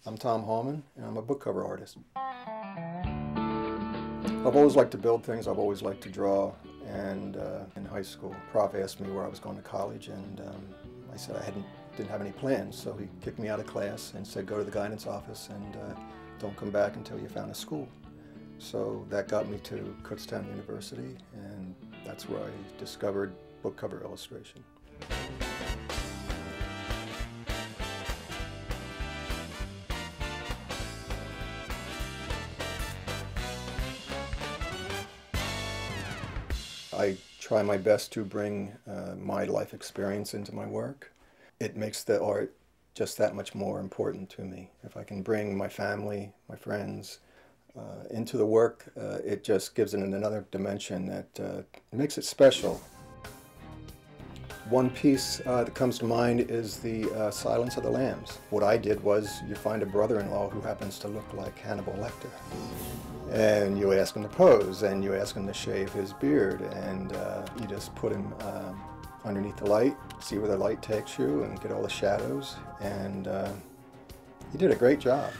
I'm Tom Hallman, and I'm a book cover artist. I've always liked to build things. I've always liked to draw. And in high school, Prof asked me where I was going to college, and I said I didn't have any plans. So he kicked me out of class and said, go to the guidance office and don't come back until you found a school. So that got me to Kutztown University, and that's where I discovered book cover illustration. I try my best to bring my life experience into my work. It makes the art just that much more important to me. If I can bring my family, my friends into the work, it just gives it another dimension that makes it special. One piece that comes to mind is the Silence of the Lambs. What I did was you find a brother-in-law who happens to look like Hannibal Lecter. And you ask him to pose, and you ask him to shave his beard, and you just put him underneath the light, see where the light takes you, and get all the shadows, and he did a great job.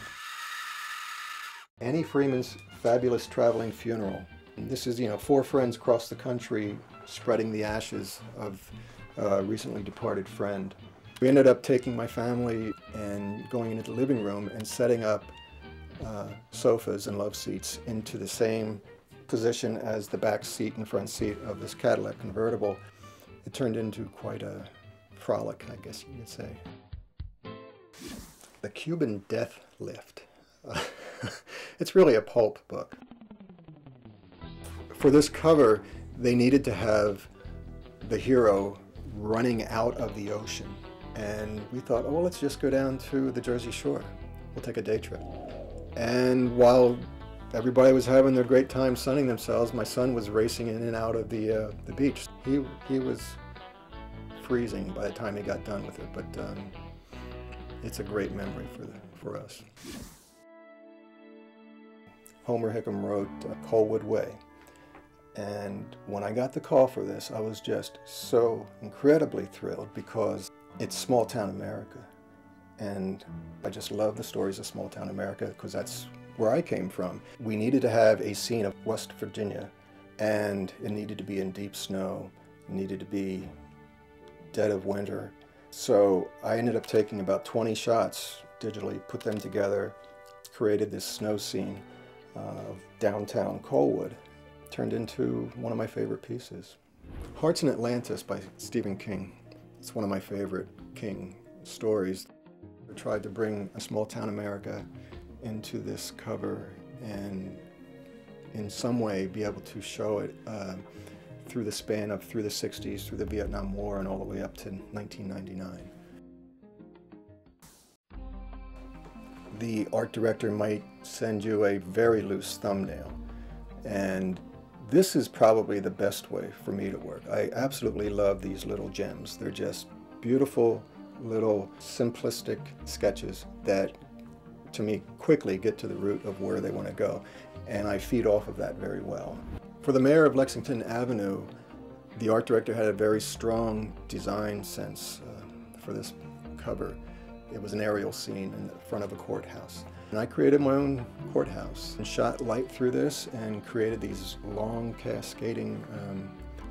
Annie Freeman's Fabulous Traveling Funeral. This is, 4 friends across the country spreading the ashes of a recently departed friend. We ended up taking my family and going into the living room and setting up sofas and love seats into the same position as the back seat and front seat of this Cadillac convertible. It turned into quite a frolic, I guess you could say. The Cuban Death Lift. It's really a pulp book. For this cover, they needed to have the hero running out of the ocean. And we thought, oh, well, let's just go down to the Jersey Shore. We'll take a day trip. And while everybody was having their great time sunning themselves, my son was racing in and out of the beach. He was freezing by the time he got done with it, but it's a great memory for us. Homer Hickam wrote Colwood Way, and when I got the call for this, I was just so incredibly thrilled because it's small town America. And I just love the stories of small town America because that's where I came from. We needed to have a scene of West Virginia, and it needed to be in deep snow. It needed to be dead of winter. So I ended up taking about 20 shots digitally, put them together, created this snow scene of downtown Colwood. Turned into one of my favorite pieces. Hearts in Atlantis by Stephen King. It's one of my favorite King stories. I tried to bring a small town America into this cover and in some way be able to show it through the span of through the 60s, through the Vietnam War, and all the way up to 1999. The art director might send you a very loose thumbnail, and this is probably the best way for me to work. I absolutely love these little gems. They're just beautiful little simplistic sketches that, to me, quickly get to the root of where they want to go, and I feed off of that very well. For the mayor of Lexington Avenue, the art director had a very strong design sense for this cover. It was an aerial scene in the front of a courthouse. And I created my own courthouse and shot light through this and created these long cascading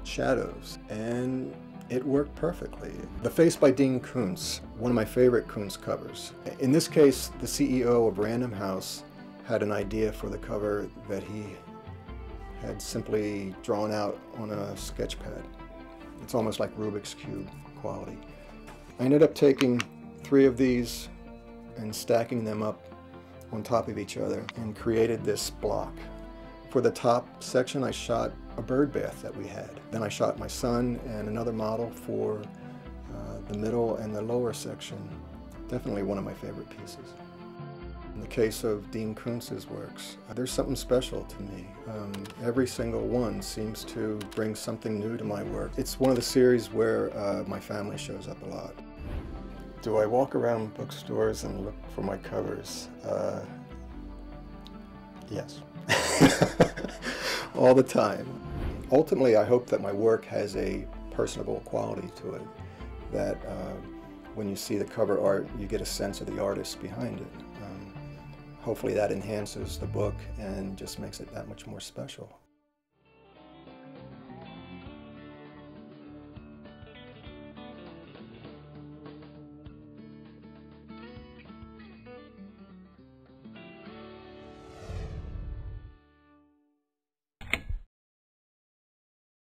shadows. And it worked perfectly. The Face by Dean Koontz, one of my favorite Koontz covers. In this case, the CEO of Random House had an idea for the cover that he had simply drawn out on a sketch pad. It's almost like Rubik's Cube quality. I ended up taking 3 of these and stacking them up on top of each other and created this block. For the top section, I shot a bird bath that we had. Then I shot my son and another model for the middle and the lower section. Definitely one of my favorite pieces. In the case of Dean Koontz's works, there's something special to me. Every single one seems to bring something new to my work. It's one of the series where my family shows up a lot. Do I walk around bookstores and look for my covers? Yes. All the time. Ultimately, I hope that my work has a personable quality to it, that when you see the cover art, you get a sense of the artist behind it. hopefully that enhances the book and just makes it that much more special.